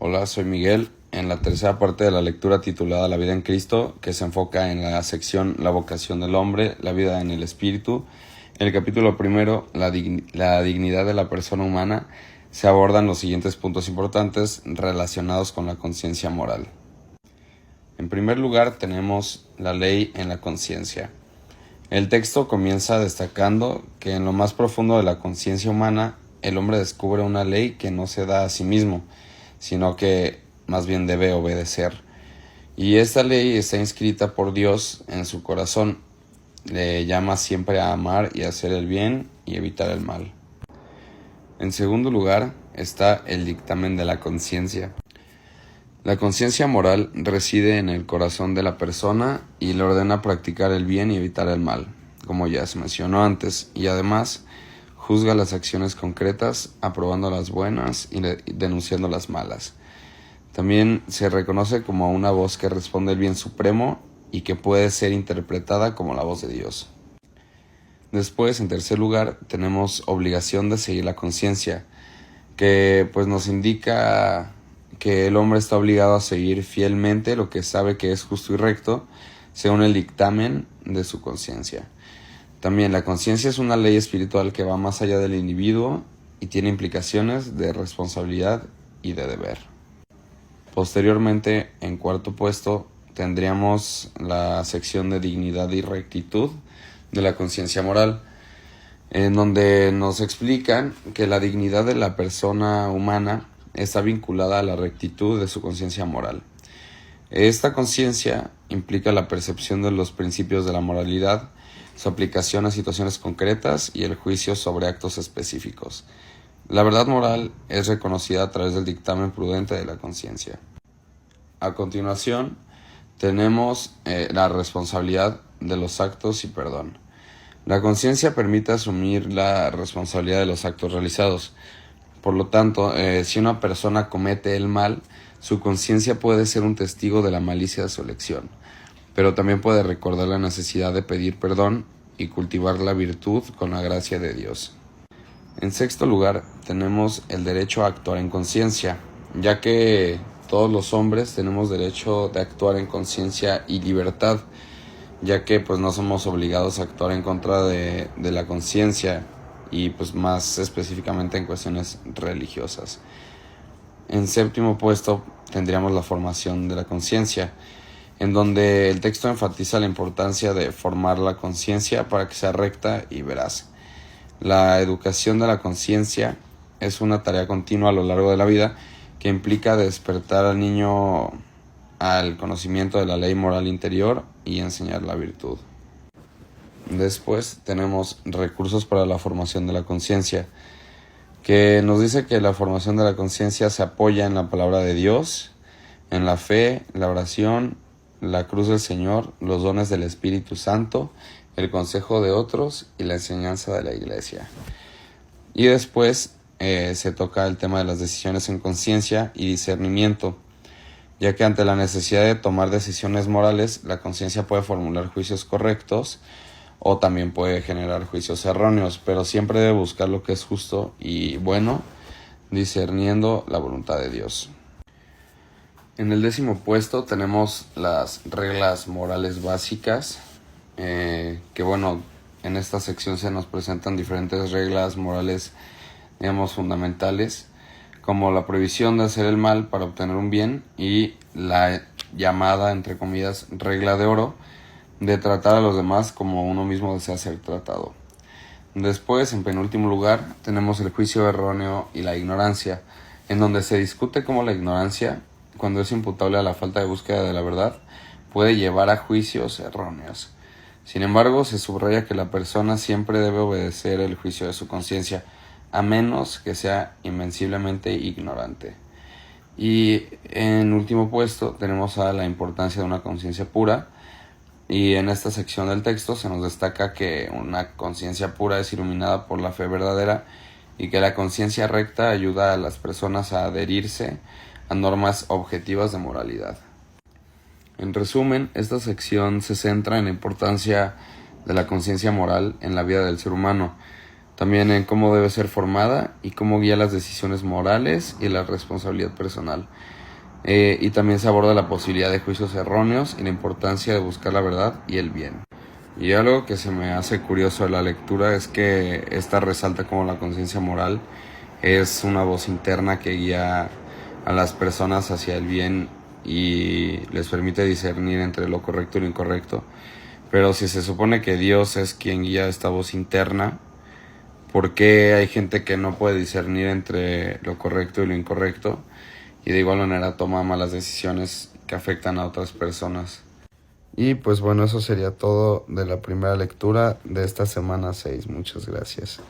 Hola, soy Miguel. En la tercera parte de la lectura titulada La vida en Cristo, que se enfoca en la sección La vocación del hombre, la vida en el espíritu, en el capítulo primero, la dignidad de la persona humana, se abordan los siguientes puntos importantes relacionados con la conciencia moral. En primer lugar, tenemos la ley en la conciencia. El texto comienza destacando que en lo más profundo de la conciencia humana, el hombre descubre una ley que no se da a sí mismo, sino que más bien debe obedecer. Y esta ley está inscrita por Dios en su corazón. Le llama siempre a amar y a hacer el bien y evitar el mal. En segundo lugar está el dictamen de la conciencia. La conciencia moral reside en el corazón de la persona y le ordena practicar el bien y evitar el mal, como ya se mencionó antes, y además juzga las acciones concretas, aprobando las buenas y denunciando las malas. También se reconoce como una voz que responde el bien supremo y que puede ser interpretada como la voz de Dios. Después, en tercer lugar, tenemos obligación de seguir la conciencia, que pues nos indica que el hombre está obligado a seguir fielmente lo que sabe que es justo y recto, según el dictamen de su conciencia. También la conciencia es una ley espiritual que va más allá del individuo y tiene implicaciones de responsabilidad y de deber. Posteriormente, en cuarto puesto, tendríamos la sección de dignidad y rectitud de la conciencia moral, en donde nos explican que la dignidad de la persona humana está vinculada a la rectitud de su conciencia moral. Esta conciencia implica la percepción de los principios de la moralidad, su aplicación a situaciones concretas y el juicio sobre actos específicos. La verdad moral es reconocida a través del dictamen prudente de la conciencia. A continuación, tenemos la responsabilidad de los actos y perdón. La conciencia permite asumir la responsabilidad de los actos realizados. Por lo tanto, si una persona comete el mal, su conciencia puede ser un testigo de la malicia de su elección, pero también puede recordar la necesidad de pedir perdón y cultivar la virtud con la gracia de Dios. En sexto lugar, tenemos el derecho a actuar en conciencia, ya que todos los hombres tenemos derecho de actuar en conciencia y libertad, ya que pues no somos obligados a actuar en contra de la conciencia y pues más específicamente en cuestiones religiosas. En séptimo puesto tendríamos la formación de la conciencia, en donde el texto enfatiza la importancia de formar la conciencia para que sea recta y veraz. La educación de la conciencia es una tarea continua a lo largo de la vida que implica despertar al niño al conocimiento de la ley moral interior y enseñar la virtud. Después tenemos recursos para la formación de la conciencia, que nos dice que la formación de la conciencia se apoya en la palabra de Dios, en la fe, la oración, la cruz del Señor, los dones del Espíritu Santo, el consejo de otros y la enseñanza de la Iglesia. Y después se toca el tema de las decisiones en conciencia y discernimiento, ya que ante la necesidad de tomar decisiones morales, la conciencia puede formular juicios correctos o también puede generar juicios erróneos, pero siempre debe buscar lo que es justo y bueno, discerniendo la voluntad de Dios. En el décimo puesto tenemos las reglas morales básicas, que bueno, en esta sección se nos presentan diferentes reglas morales, digamos, fundamentales, como la prohibición de hacer el mal para obtener un bien y la llamada, entre comillas, regla de oro, de tratar a los demás como uno mismo desea ser tratado. Después, en penúltimo lugar, tenemos el juicio erróneo y la ignorancia, en donde se discute cómo la ignorancia, cuando es imputable a la falta de búsqueda de la verdad, puede llevar a juicios erróneos. Sin embargo, se subraya que la persona siempre debe obedecer el juicio de su conciencia, a menos que sea invenciblemente ignorante. Y en último puesto tenemos a la importancia de una conciencia pura, y en esta sección del texto se nos destaca que una conciencia pura es iluminada por la fe verdadera y que la conciencia recta ayuda a las personas a adherirse a normas objetivas de moralidad. En resumen, esta sección se centra en la importancia de la conciencia moral en la vida del ser humano, también en cómo debe ser formada y cómo guía las decisiones morales y la responsabilidad personal. Y también se aborda la posibilidad de juicios erróneos y la importancia de buscar la verdad y el bien. Y algo que se me hace curioso de la lectura es que esta resalta cómo la conciencia moral es una voz interna que guía a las personas hacia el bien y les permite discernir entre lo correcto y lo incorrecto. Pero si se supone que Dios es quien guía esta voz interna, ¿por qué hay gente que no puede discernir entre lo correcto y lo incorrecto? Y de igual manera toma malas decisiones que afectan a otras personas. Y pues bueno, eso sería todo de la primera lectura de esta semana 6. Muchas gracias.